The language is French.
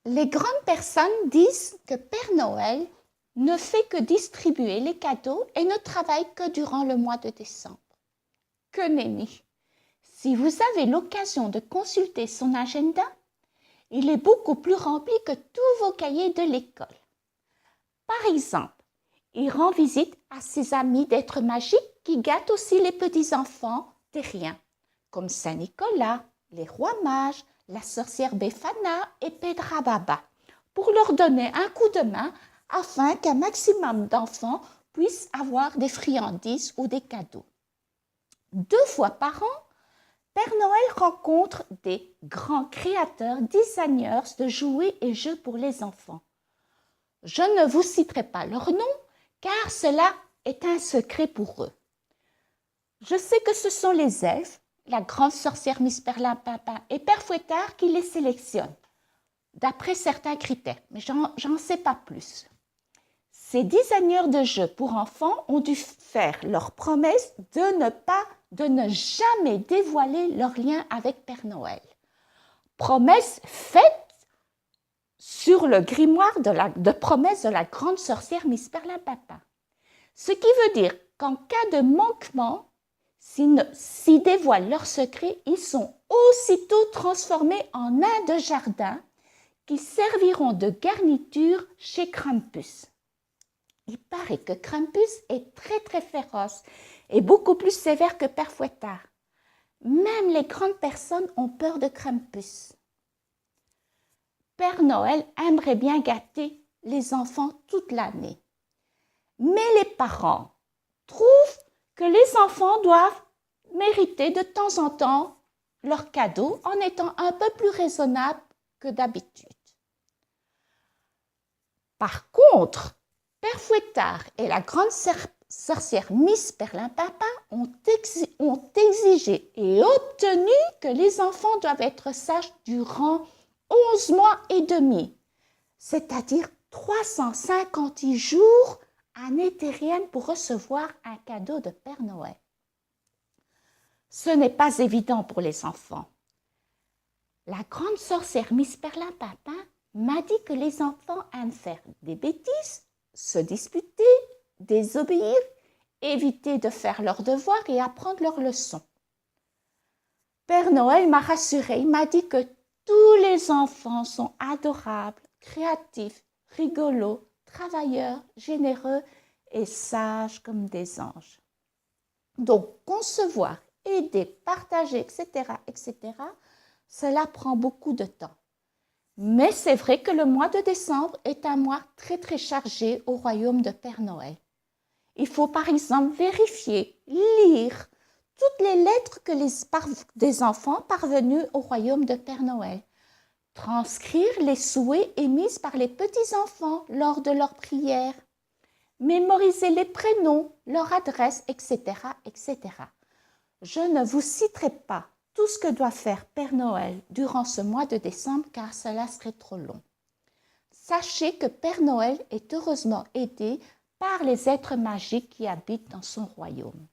Les grandes personnes disent que Père Noël ne fait que distribuer les cadeaux et ne travaille que durant le mois de décembre. Que nenni! Si vous avez l'occasion de consulter son agenda, il est beaucoup plus rempli que tous vos cahiers de l'école. Par exemple, il rend visite à ses amis d'êtres magiques qui gâtent aussi les petits-enfants terriens, comme Saint-Nicolas, les rois mages, la sorcière Befana et Pedra Baba, pour leur donner un coup de main afin qu'un maximum d'enfants puissent avoir des friandises ou des cadeaux. 2 fois par an, Père Noël rencontre des grands créateurs, designers de jouets et jeux pour les enfants. Je ne vous citerai pas leur nom car cela est un secret pour eux. Je sais que ce sont les elfes, la grande sorcière Miss Perlimpinpin et Père Fouettard qui les sélectionnent, d'après certains critères, mais j'en sais pas plus. Ces designers de jeux pour enfants ont dû faire leur promesse de ne jamais dévoiler leur lien avec Père Noël. Promesse faite sur le grimoire de promesse de la grande sorcière Miss Perlimpinpin. Ce qui veut dire qu'en cas de manquement, s'ils dévoilent leur secret, ils sont aussitôt transformés en nains de jardin qui serviront de garniture chez Krampus. Il paraît que Krampus est très féroce et beaucoup plus sévère que Père Fouettard. Même les grandes personnes ont peur de Krampus. Père Noël aimerait bien gâter les enfants toute l'année. Mais les parents trouvent que les enfants doivent mériter de temps en temps leurs cadeaux en étant un peu plus raisonnables que d'habitude. Par contre, Père Fouettard et la grande sorcière Miss Perlimpinpin ont exigé et obtenu que les enfants doivent être sages durant 11 mois et demi, c'est-à-dire 358 jours année terrienne pour recevoir un cadeau de Père Noël. Ce n'est pas évident pour les enfants. La grande sorcière Miss Perlimpinpin m'a dit que les enfants aiment faire des bêtises, se disputer, désobéir, éviter de faire leurs devoirs et apprendre leurs leçons. Père Noël m'a rassurée, il m'a dit que tous les enfants sont adorables, créatifs, rigolos, travailleurs, généreux et sages comme des anges. Donc, concevoir, aider, partager, etc., cela prend beaucoup de temps. Mais c'est vrai que le mois de décembre est un mois très chargé au royaume de Père Noël. Il faut par exemple vérifier, lire toutes les lettres des enfants parvenus au royaume de Père Noël, transcrire les souhaits émis par les petits-enfants lors de leurs prières, mémoriser les prénoms, leur adresse, etc., etc. Je ne vous citerai pas tout ce que doit faire Père Noël durant ce mois de décembre car cela serait trop long. Sachez que Père Noël est heureusement aidé par les êtres magiques qui habitent dans son royaume.